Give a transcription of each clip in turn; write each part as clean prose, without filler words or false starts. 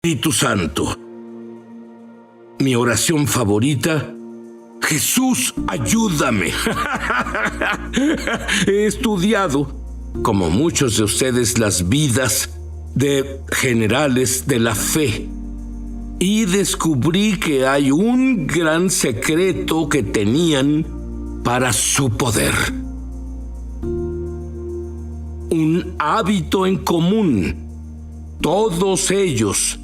Espíritu Santo. Mi oración favorita: Jesús, ayúdame. He estudiado, como muchos de ustedes, las vidas de generales de la fe y descubrí que hay un gran secreto que tenían para su poder. Un hábito en común. Todos ellos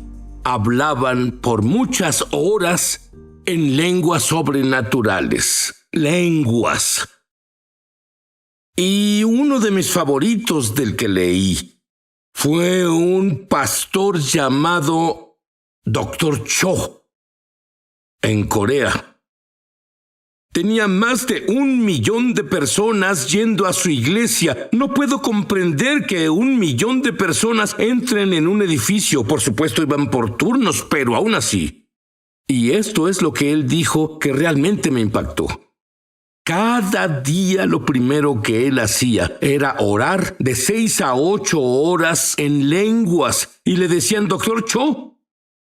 hablaban por muchas horas en lenguas sobrenaturales. Lenguas. Y uno de mis favoritos del que leí fue un pastor llamado Dr. Cho en Corea. Tenía más de 1 millón de personas yendo a su iglesia. No puedo comprender que 1 millón de personas entren en un edificio. Por supuesto, iban por turnos, pero aún así. Y esto es lo que él dijo que realmente me impactó. Cada día lo primero que él hacía era orar de 6 a 8 horas en lenguas. Y le decían: Dr. Cho,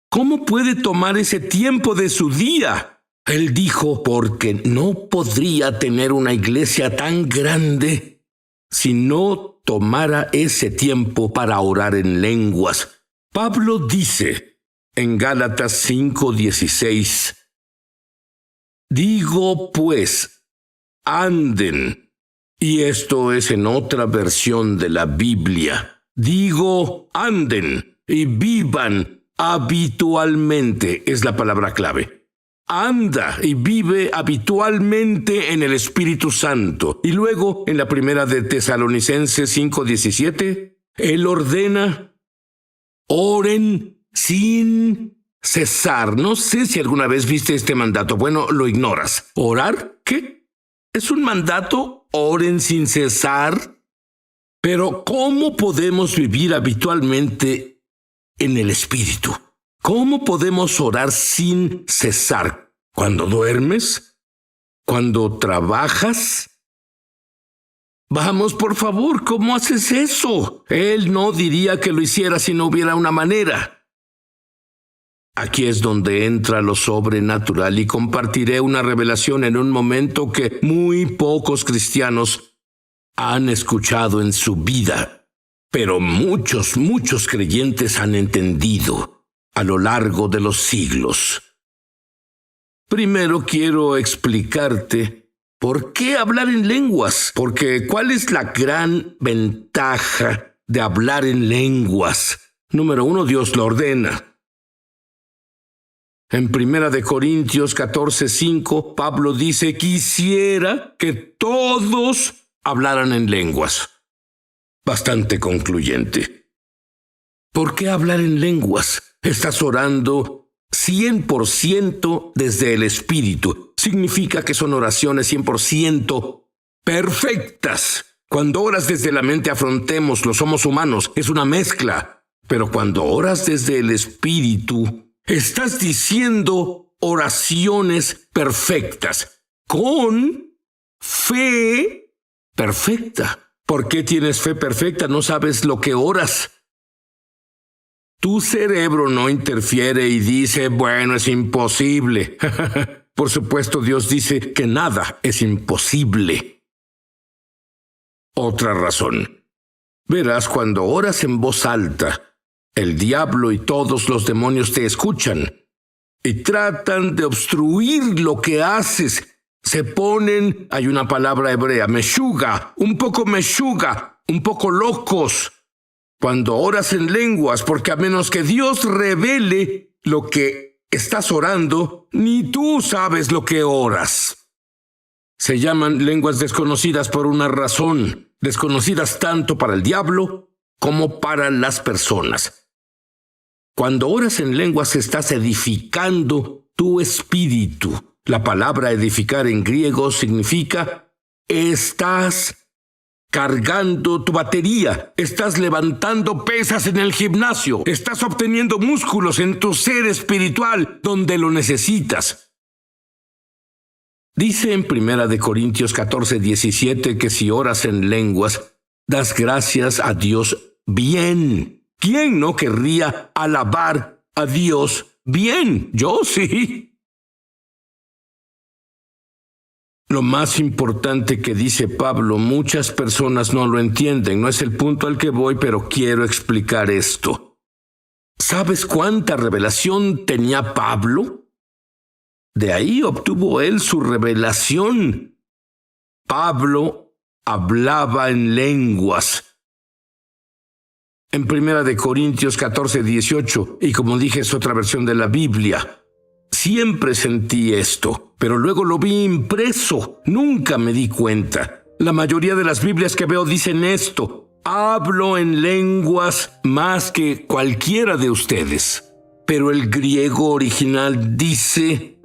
¿cómo puede tomar ese tiempo de su día? Él dijo: porque no podría tener una iglesia tan grande si no tomara ese tiempo para orar en lenguas. Pablo dice en Gálatas 5:16, digo pues, anden. Y esto es en otra versión de la Biblia. Digo, anden y vivan habitualmente, es la palabra clave. Anda y vive habitualmente en el Espíritu Santo. Y luego, en la primera de Tesalonicenses 5:17, él ordena: oren sin cesar. No sé si alguna vez viste este mandato. Bueno, lo ignoras. ¿Orar? ¿Qué? ¿Es un mandato? ¿Oren sin cesar? Pero ¿cómo podemos vivir habitualmente en el Espíritu? ¿Cómo podemos orar sin cesar? ¿Cuando duermes? ¿Cuando trabajas? Vamos, por favor, ¿cómo haces eso? Él no diría que lo hiciera si no hubiera una manera. Aquí es donde entra lo sobrenatural y compartiré una revelación en un momento que muy pocos cristianos han escuchado en su vida, pero muchos creyentes han entendido a lo largo de los siglos. Primero quiero explicarte por qué hablar en lenguas, porque ¿cuál es la gran ventaja de hablar en lenguas? Número 1, Dios lo ordena. En 1 Corintios 14:5, Pablo dice: quisiera que todos hablaran en lenguas. Bastante concluyente. ¿Por qué hablar en lenguas? Estás orando 100% desde el Espíritu. Significa que son oraciones 100% perfectas. Cuando oras desde la mente, afrontémoslo, somos humanos, es una mezcla. Pero cuando oras desde el Espíritu, estás diciendo oraciones perfectas, con fe perfecta. ¿Por qué tienes fe perfecta? No sabes lo que oras. Tu cerebro no interfiere y dice: bueno, es imposible. Por supuesto, Dios dice que nada es imposible. Otra razón. Verás, cuando oras en voz alta, el diablo y todos los demonios te escuchan y tratan de obstruir lo que haces. Se ponen, hay una palabra hebrea, meshuga, un poco locos. Cuando oras en lenguas, porque a menos que Dios revele lo que estás orando, ni tú sabes lo que oras. Se llaman lenguas desconocidas por una razón, desconocidas tanto para el diablo como para las personas. Cuando oras en lenguas, estás edificando tu espíritu. La palabra edificar en griego significa estás cargando tu batería, estás levantando pesas en el gimnasio, estás obteniendo músculos en tu ser espiritual donde lo necesitas. Dice en 1 Corintios 14:17 que si oras en lenguas, das gracias a Dios bien. ¿Quién no querría alabar a Dios bien. Yo sí. Lo más importante que dice Pablo, muchas personas no lo entienden. No es el punto al que voy, pero quiero explicar esto. ¿Sabes cuánta revelación tenía Pablo? De ahí obtuvo él su revelación. Pablo hablaba en lenguas. En 1 Corintios 14:18, y como dije es otra versión de la Biblia, siempre sentí esto, pero luego lo vi impreso, nunca me di cuenta. La mayoría de las Biblias que veo dicen esto: hablo en lenguas más que cualquiera de ustedes. Pero el griego original dice: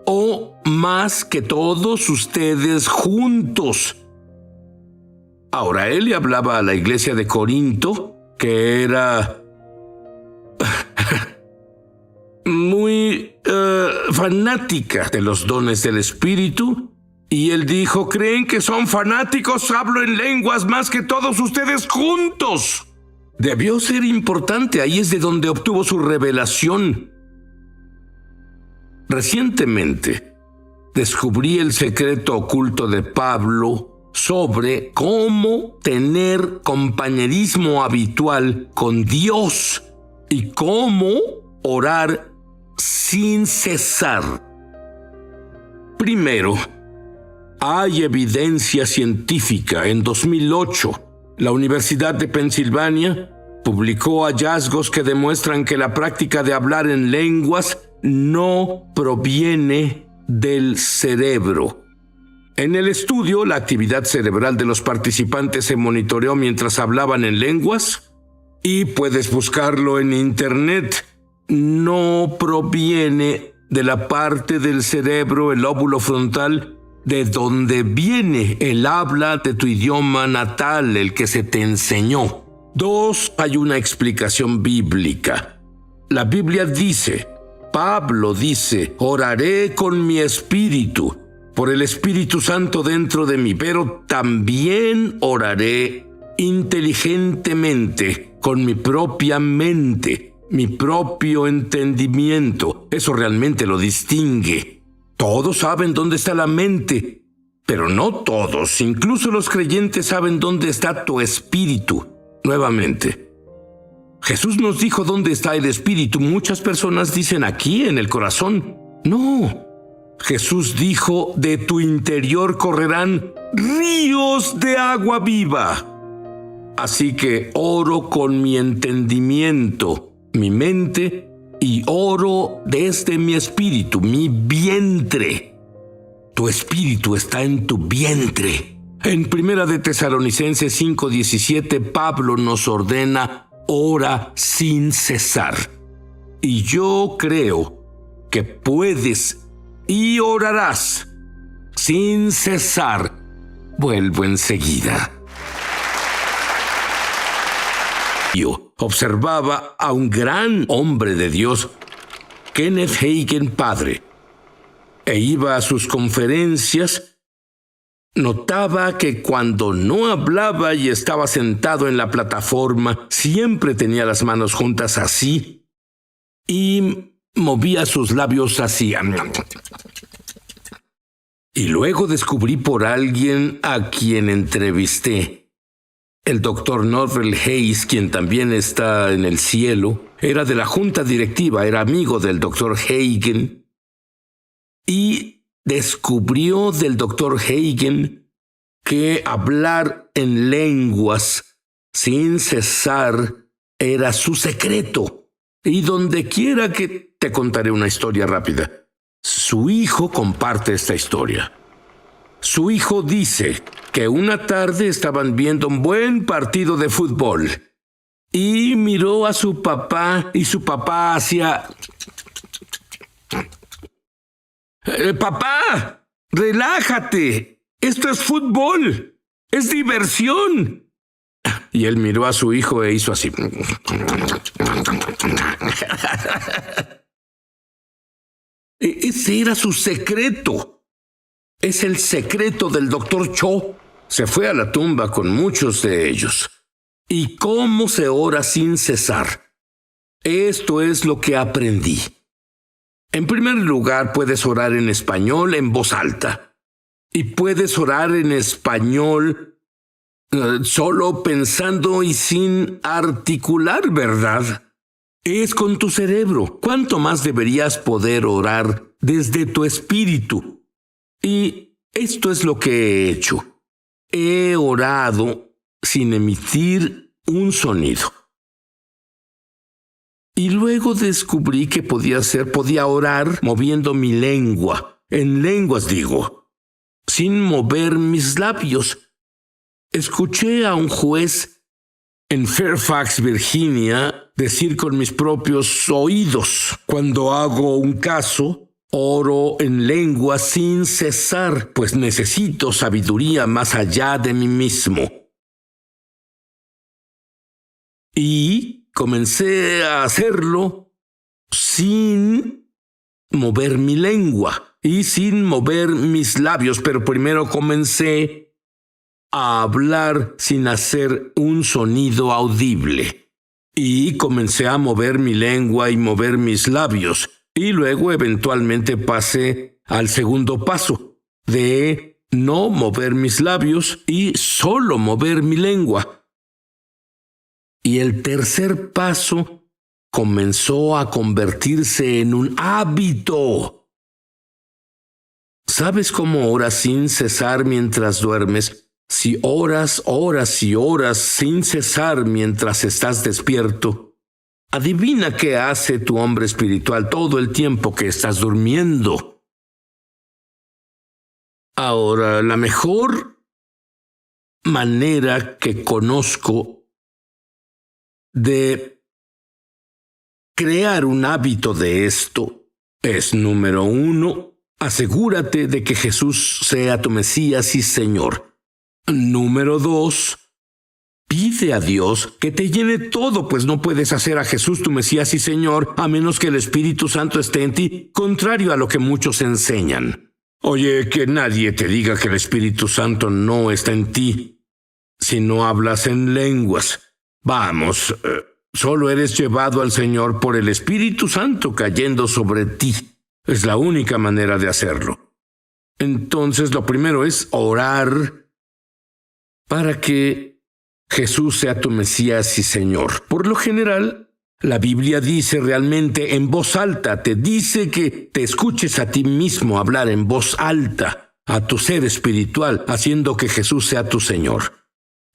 o más que todos ustedes juntos. Ahora, él le hablaba a la iglesia de Corinto, que era muy fanática de los dones del Espíritu, y él dijo: ¿creen que son fanáticos? Hablo en lenguas más que todos ustedes juntos. Debió ser importante, ahí es de donde obtuvo su revelación. Recientemente descubrí el secreto oculto de Pablo sobre cómo tener compañerismo habitual con Dios y cómo orar sin cesar. Primero, hay evidencia científica. En 2008, la Universidad de Pensilvania publicó hallazgos que demuestran que la práctica de hablar en lenguas no proviene del cerebro. En el estudio, la actividad cerebral de los participantes se monitoreó mientras hablaban en lenguas, y puedes buscarlo en internet. No proviene de la parte del cerebro, el lóbulo frontal, de donde viene el habla de tu idioma natal, el que se te enseñó. 2, hay una explicación bíblica. La Biblia dice, Pablo dice: oraré con mi espíritu, por el Espíritu Santo dentro de mí, pero también oraré inteligentemente, con mi propia mente, mi propio entendimiento. Eso realmente lo distingue. Todos saben dónde está la mente, pero no todos, incluso los creyentes, saben dónde está tu espíritu. Nuevamente, Jesús nos dijo dónde está el espíritu. Muchas personas dicen aquí, en el corazón. No. Jesús dijo: de tu interior correrán ríos de agua viva. Así que oro con mi entendimiento, mi mente, y oro desde mi espíritu, mi vientre. Tu espíritu está en tu vientre. En 1 Tesalonicenses 5:17, Pablo nos ordena: ora sin cesar. Y yo creo que puedes y orarás sin cesar. Vuelvo enseguida. Yo observaba a un gran hombre de Dios, Kenneth Hagin padre, e iba a sus conferencias. Notaba que cuando no hablaba y estaba sentado en la plataforma, siempre tenía las manos juntas así y movía sus labios así. Y luego descubrí por alguien a quien entrevisté. El doctor Norvel Hayes, quien también está en el cielo, era de la junta directiva, era amigo del doctor Hagin, y descubrió del doctor Hagin que hablar en lenguas sin cesar era su secreto. Y donde quiera que te contaré una historia rápida. Su hijo comparte esta historia. Su hijo dice que una tarde estaban viendo un buen partido de fútbol y miró a su papá, y su papá hacía: papá, relájate, esto es fútbol, es diversión. Y él miró a su hijo e hizo así. Ese era su secreto. Es el secreto del doctor Cho. Se fue a la tumba con muchos de ellos. ¿Y cómo se ora sin cesar? Esto es lo que aprendí. En primer lugar, puedes orar en español en voz alta. Y puedes orar en español solo pensando y sin articular, ¿verdad? Es con tu cerebro. ¿Cuánto más deberías poder orar desde tu espíritu? Y esto es lo que he hecho. He orado sin emitir un sonido. Y luego descubrí que podía orar moviendo mi lengua. En lenguas digo, sin mover mis labios. Escuché a un juez en Fairfax, Virginia, decir con mis propios oídos: cuando hago un caso, oro en lengua sin cesar, pues necesito sabiduría más allá de mí mismo. Y comencé a hacerlo sin mover mi lengua y sin mover mis labios, pero primero comencé a hablar sin hacer un sonido audible. Y comencé a mover mi lengua y mover mis labios. Y luego eventualmente pasé al segundo paso, de no mover mis labios y solo mover mi lengua. Y el tercer paso comenzó a convertirse en un hábito. ¿Sabes cómo oras sin cesar mientras duermes? Si oras horas y horas sin cesar mientras estás despierto, adivina qué hace tu hombre espiritual todo el tiempo que estás durmiendo. Ahora, la mejor manera que conozco de crear un hábito de esto es, número 1, asegúrate de que Jesús sea tu Mesías y Señor. Número 2, pide a Dios que te llene todo, pues no puedes hacer a Jesús tu Mesías y Señor a menos que el Espíritu Santo esté en ti, contrario a lo que muchos enseñan. Oye, que nadie te diga que el Espíritu Santo no está en ti si no hablas en lenguas. Vamos, solo eres llevado al Señor por el Espíritu Santo cayendo sobre ti. Es la única manera de hacerlo. Entonces, lo primero es orar para que Jesús sea tu Mesías y Señor. Por lo general, la Biblia dice realmente en voz alta, te dice que te escuches a ti mismo hablar en voz alta, a tu ser espiritual, haciendo que Jesús sea tu Señor.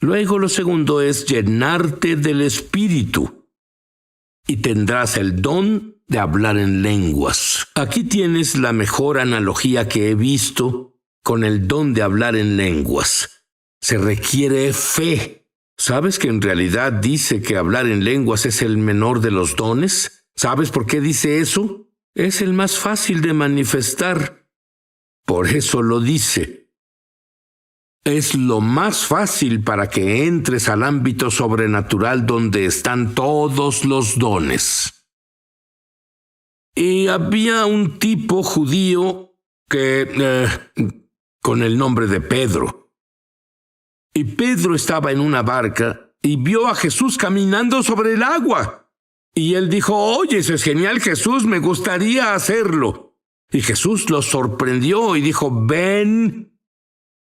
Luego lo segundo es llenarte del Espíritu y tendrás el don de hablar en lenguas. Aquí tienes la mejor analogía que he visto con el don de hablar en lenguas. Se requiere fe. ¿Sabes que en realidad dice que hablar en lenguas es el menor de los dones? ¿Sabes por qué dice eso? Es el más fácil de manifestar. Por eso lo dice. Es lo más fácil para que entres al ámbito sobrenatural donde están todos los dones. Y había un tipo judío con el nombre de Pedro. Y Pedro estaba en una barca y vio a Jesús caminando sobre el agua. Y él dijo: oye, eso es genial, Jesús, me gustaría hacerlo. Y Jesús lo sorprendió y dijo: ven.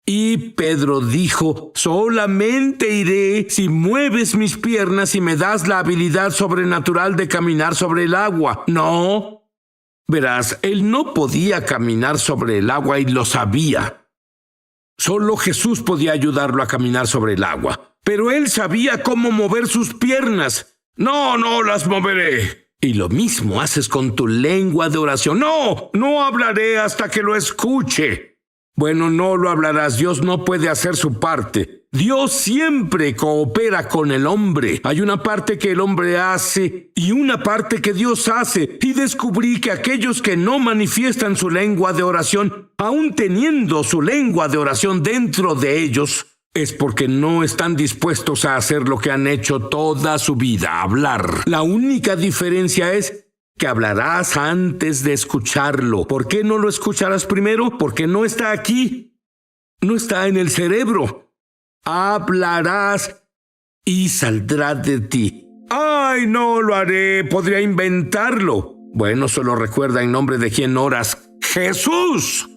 Y Pedro dijo: solamente iré si mueves mis piernas y me das la habilidad sobrenatural de caminar sobre el agua. No. Verás, él no podía caminar sobre el agua y lo sabía. Solo Jesús podía ayudarlo a caminar sobre el agua. Pero él sabía cómo mover sus piernas. No las moveré. Y lo mismo haces con tu lengua de oración. No hablaré hasta que lo escuche. Bueno, no lo hablarás. Dios no puede hacer su parte. Dios siempre coopera con el hombre. Hay una parte que el hombre hace y una parte que Dios hace. Y descubrí que aquellos que no manifiestan su lengua de oración, aun teniendo su lengua de oración dentro de ellos, es porque no están dispuestos a hacer lo que han hecho toda su vida, hablar. La única diferencia es que hablarás antes de escucharlo. ¿Por qué no lo escucharás primero? Porque no está aquí. No está en el cerebro. Hablarás y saldrá de ti. ¡Ay, no lo haré! Podría inventarlo. Bueno, solo recuerda en nombre de quién oras. ¡Jesús!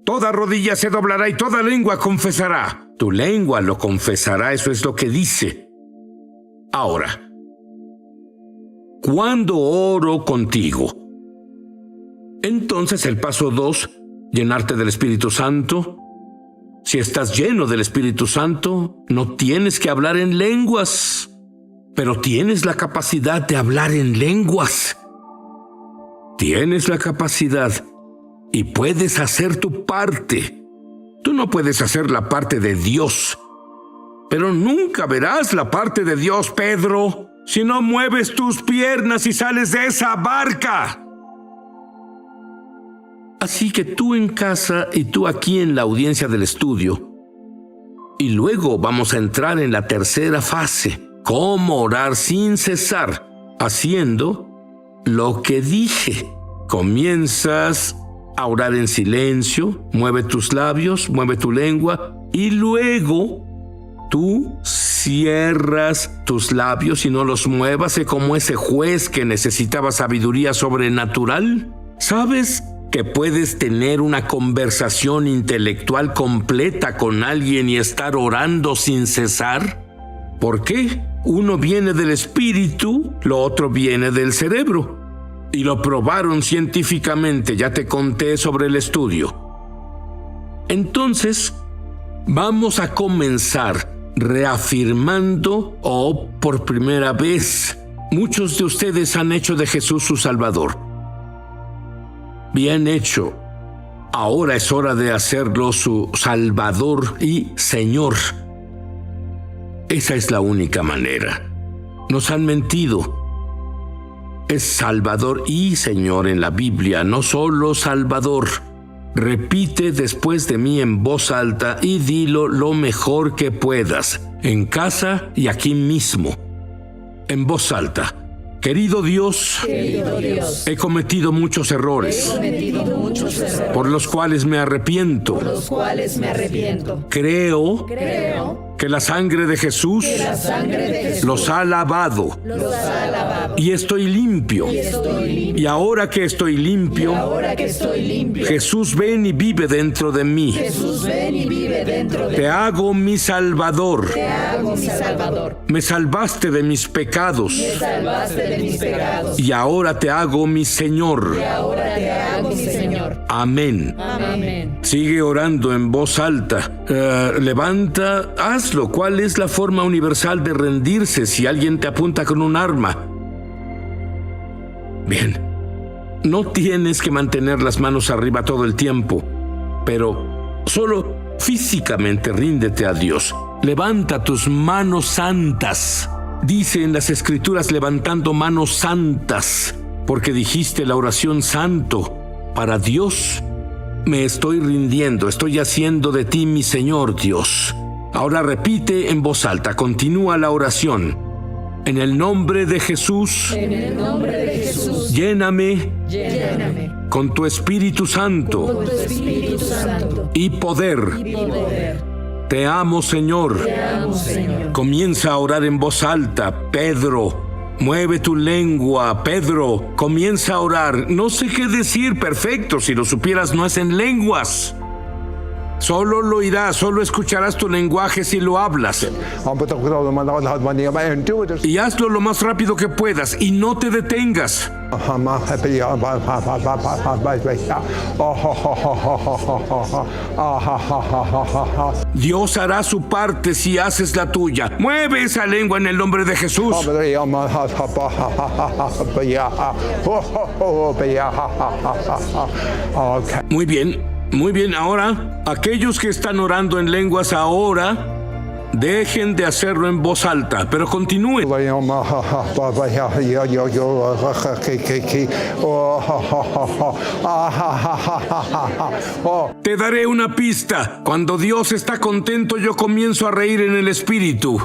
Toda rodilla se doblará y toda lengua confesará. Tu lengua lo confesará, eso es lo que dice. Ahora, ¿cuándo oro contigo? Entonces el paso 2, llenarte del Espíritu Santo. Si estás lleno del Espíritu Santo, no tienes que hablar en lenguas, pero tienes la capacidad de hablar en lenguas. Tienes la capacidad y puedes hacer tu parte. Tú no puedes hacer la parte de Dios, pero nunca verás la parte de Dios, Pedro, si no mueves tus piernas y sales de esa barca. Así que tú en casa y tú aquí en la audiencia del estudio. Y luego vamos a entrar en la tercera fase. Cómo orar sin cesar, haciendo lo que dije. Comienzas a orar en silencio, mueve tus labios, mueve tu lengua y luego tú cierras tus labios y no los muevas. Sé como ese juez que necesitaba sabiduría sobrenatural. ¿Sabes que puedes tener una conversación intelectual completa con alguien y estar orando sin cesar? ¿Por qué? Uno viene del espíritu, lo otro viene del cerebro. Y lo probaron científicamente, ya te conté sobre el estudio. Entonces, vamos a comenzar reafirmando, por primera vez, muchos de ustedes han hecho de Jesús su Salvador. Bien hecho. Ahora es hora de hacerlo su Salvador y Señor. Esa es la única manera. Nos han mentido. Es Salvador y Señor en la Biblia, no solo Salvador. Repite después de mí en voz alta y dilo lo mejor que puedas, en casa y aquí mismo. En voz alta. Querido Dios, he cometido muchos errores, por los cuales me arrepiento. Creo que la sangre de Jesús los ha lavado. Y estoy limpio. Y ahora que estoy limpio, Jesús, ven y vive dentro de mí. Te hago mi Salvador. Me salvaste de mis pecados. Y ahora te hago mi Señor. Amén. Sigue orando en voz alta. Levanta, hazlo. ¿Cuál es la forma universal de rendirse si alguien te apunta con un arma? Bien. No tienes que mantener las manos arriba todo el tiempo, pero solo físicamente ríndete a Dios. Levanta tus manos santas. Dice en las Escrituras levantando manos santas, porque dijiste la oración santo. Para Dios me estoy rindiendo, estoy haciendo de ti mi Señor Dios. Ahora repite en voz alta, continúa la oración. En el nombre de Jesús, lléname con tu Espíritu Santo, y poder. Te amo, Señor. Comienza a orar en voz alta. Pedro, mueve tu lengua. Pedro, comienza a orar. No sé qué decir, perfecto. Si lo supieras, no es en lenguas. Solo lo oirás, solo escucharás tu lenguaje si lo hablas. Y hazlo lo más rápido que puedas y no te detengas. Dios hará su parte si haces la tuya. Mueve esa lengua en el nombre de Jesús. Muy bien. Muy bien, ahora, aquellos que están orando en lenguas ahora, dejen de hacerlo en voz alta, pero continúen. Te daré una pista. Cuando Dios está contento, yo comienzo a reír en el espíritu.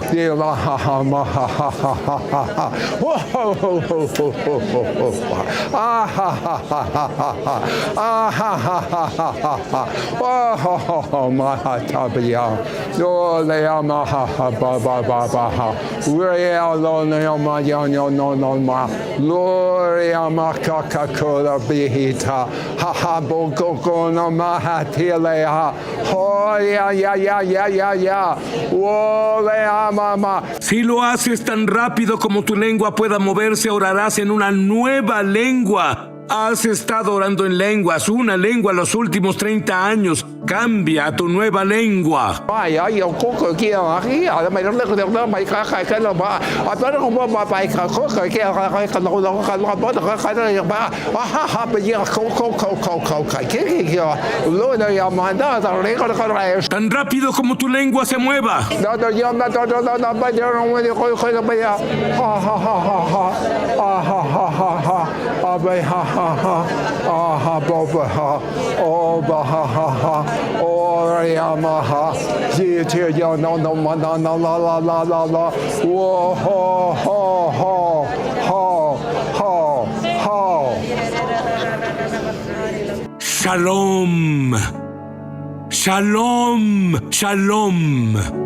Si lo haces tan rápido como tu lengua pueda moverse, orarás en una nueva lengua. Has estado orando en lenguas, una lengua los últimos 30 años. Cambia a tu nueva lengua. Tan rápido como tu lengua se mueva. Shalom. Shalom. Shalom.